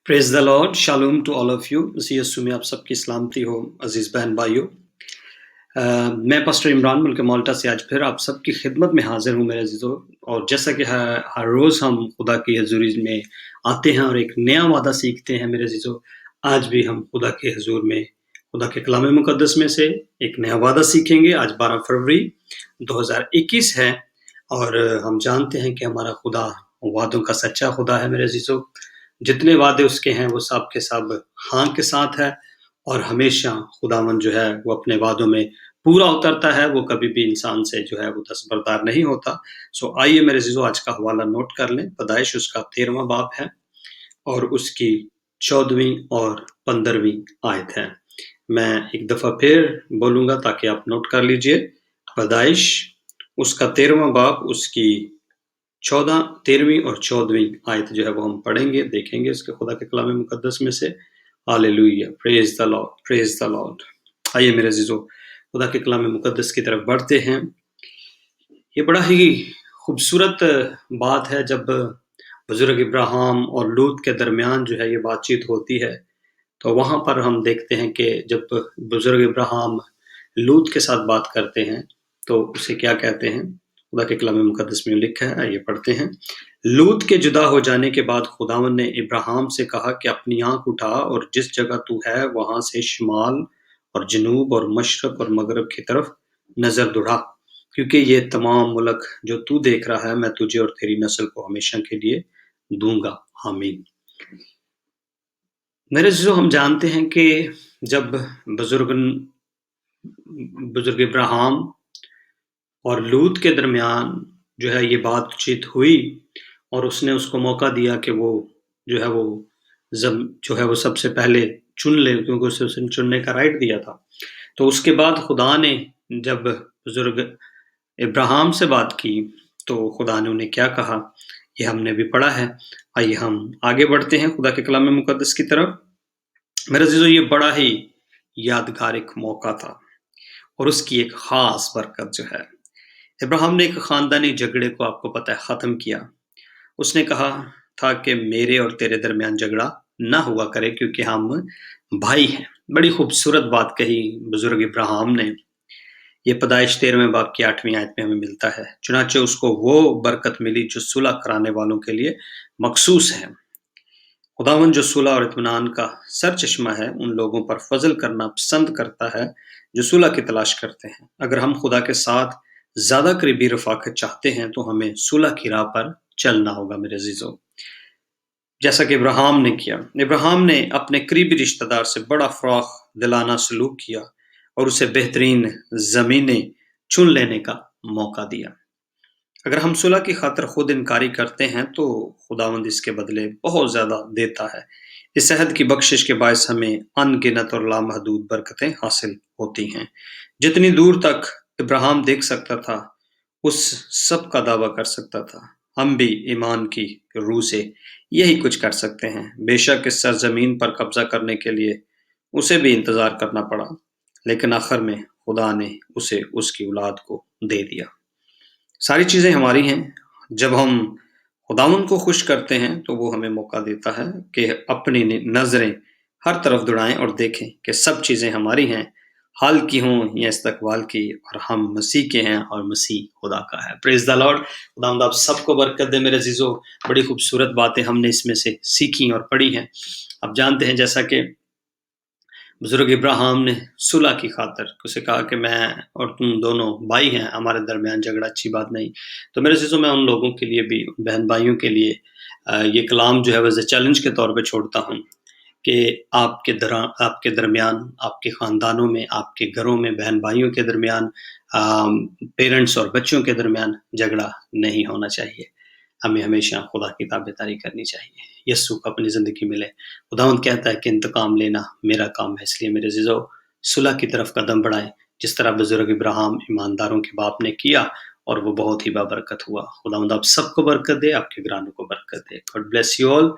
Praise the Lord, shalom to all of you. मसीह यीशु में आप सबकी सलामती हो अज़ीज़ बहन भाइयों। मैं पास्टर इमरान मुल्क माल्टा से आज फिर आप सबकी खिदमत में हाज़िर हूँ मेरे अज़ीज़ों। और जैसा कि हर रोज़ हम खुदा की हज़ूरी में आते हैं और एक नया वादा सीखते हैं मेरे अज़ीज़ों, आज भी हम खुदा के हज़ूर में खुदा के कलाम मुक़द्दस में से एक नया वादा सीखेंगे। आज 12 फरवरी 2021 है और हम जानते हैं कि हमारा खुदा वादों का सच्चा खुदा है मेरे अज़ीज़ों। जितने वादे उसके हैं वो सब के सब हाँ के साथ है और हमेशा खुदावंद जो है वो अपने वादों में पूरा उतरता है, वो कभी भी इंसान से जो है वो दस्तबरदार नहीं होता। सो आइए मेरे अज़ीज़ों आज का हवाला नोट कर लें। पैदाइश उसका 13वां बाब है और उसकी 14वीं और 15वीं आयत है। मैं एक दफ़ा फिर बोलूँगा ताकि आप नोट कर लीजिए। पैदाइश उसका 13वां बाब उसकी 13वीं और 14वीं आयत जो है वो हम पढ़ेंगे, देखेंगे इसके खुदा के कलाम मुक़द्दस में से। Hallelujah, praise the Lord, praise the Lord. आइए मेरे अज़ीज़ों खुदा के कलाम मुक़द्दस की तरफ बढ़ते हैं। ये बड़ा ही खूबसूरत बात है जब बुज़ुर्ग इब्राहिम और लूत के दरमियान जो है ये बातचीत होती है, तो वहाँ पर हम देखते हैं कि जब बुज़ुर्ग इब्राहिम लूत के साथ बात करते हैं, तो उसे क्या कहते हैं? खुदा के कलाम मुक़द्दस में लिखा है, आइए पढ़ते हैं। लूत के जुदा हो जाने के बाद खुदावंद ने इब्राहिम से कहा कि अपनी आँख उठा और जिस जगह तू है वहाँ से शुमाल और जनूब और मशरक़ और मग़रिब की तरफ नज़र दौड़ा, क्योंकि ये तमाम मुल्क जो तू देख रहा है मैं तुझे और तेरी नस्ल को हमेशा के लिए दूँगा। आमीन। मेरे अज़ीज़ों हम जानते हैं कि जब बुज़ुर्ग इब्राहिम और लूत के दरमियान जो है ये बातचीत हुई और उसने उसको मौका दिया कि वो जो है वो जो है वो सबसे पहले चुन ले, क्योंकि उसे उसने चुनने का राइट दिया था। तो उसके बाद खुदा ने जब बुज़ुर्ग इब्राहिम से बात की तो खुदा ने उन्हें क्या कहा, ये हमने भी पढ़ा है। आइए हम आगे बढ़ते हैं खुदा के कलाम मुक़द्दस की तरफ। मेरे अज़ीज़ों ये बड़ा ही यादगार एक मौका था और उसकी एक ख़ास बरकत जो है, इब्राहिम ने एक ख़ानदानी झगड़े को आपको पता है ख़त्म किया। उसने कहा था कि मेरे और तेरे दरमियान झगड़ा ना हुआ करे क्योंकि हम भाई हैं। बड़ी खूबसूरत बात कही बुज़ुर्ग इब्राहिम ने। ये पैदाइश 13वें बाब की 8वीं आयत में हमें मिलता है। चुनांचे उसको वो बरकत मिली जो सुलह कराने वालों के लिए मखसूस है। खुदावंद जो सुलह और इत्मीनान का सरचश्मा है, उन लोगों पर फज़ल करना पसंद करता है जो सुलह की तलाश करते हैं। अगर हम खुदा के साथ ज़्यादा करीबी रफ़ाक़त चाहते हैं तो हमें सुलह की राह पर चलना होगा मेरे अज़ीज़ों। जैसा कि इब्राहिम ने किया। इब्राहिम ने अपने करीबी रिश्तेदार से बड़ा फ़राख़ दिलाना सलूक किया और उसे बेहतरीन ज़मीनें चुन लेने का मौका दिया। अगर हम सुलह की खातिर खुद इनकारी करते हैं तो खुदावंद इसके बदले बहुत ज़्यादा देता है। इस अहद की बख्शिश के बायस हमें अनगिनत और लामहदूद बरकतें हासिल होती हैं। जितनी दूर तक इब्राहिम देख सकता था, उस सब का दावा कर सकता था। हम भी ईमान की रूह से यही कुछ कर सकते हैं। बेशक इस सरज़मीन पर कब्ज़ा करने के लिए उसे भी इंतज़ार करना पड़ा, लेकिन आखिर में खुदा ने उसे उसकी औलाद को दे दिया। सारी चीज़ें हमारी हैं। जब हम खुदावंद को खुश करते हैं तो वो हमें मौका देता है कि अपनी नज़रें हर तरफ दौड़ाएं और देखें कि सब चीज़ें हमारी हैं, हाल की हों या इस्तकबाल की, और हम मसीह के हैं और मसीह खुदा का है। Praise the Lord. खुदावंद आप सबको बरकत दे मेरे अज़ीज़ों। बड़ी खूबसूरत बातें हमने इसमें से सीखी और पढ़ी हैं। आप जानते हैं जैसा कि बुज़ुर्ग इब्राहिम ने सुलह की खातिर उसे कहा कि मैं और तुम दोनों भाई हैं, हमारे दरमियान झगड़ा अच्छी बात नहीं। तो मेरे अज़ीज़ों मैं उन लोगों के लिए भी, बहन भाइयों के लिए ये कलाम जो है वैसे चैलेंज के तौर पे छोड़ता हूँ कि आपके दरमियान, आपके ख़ानदानों में, आपके घरों में, बहन भाइयों के दरमियान, पेरेंट्स और बच्चों के दरमियान झगड़ा नहीं होना चाहिए। हमें हमेशा खुदा की ताबेदारी करनी चाहिए। यीशु को अपनी ज़िंदगी मिले। खुदावंद कहता है कि इंतकाम लेना मेरा काम है। इसलिए मेरे अज़ीज़ों सुलह की तरफ कदम बढ़ाएँ, जिस तरह बुज़ुर्ग इब्राहिम ईमानदारों के बाप ने किया और वो बहुत ही बाबरकत हुआ। खुदावंद आप सबको बरकत दे, आपके घरानों को बरकत दे। God bless you all.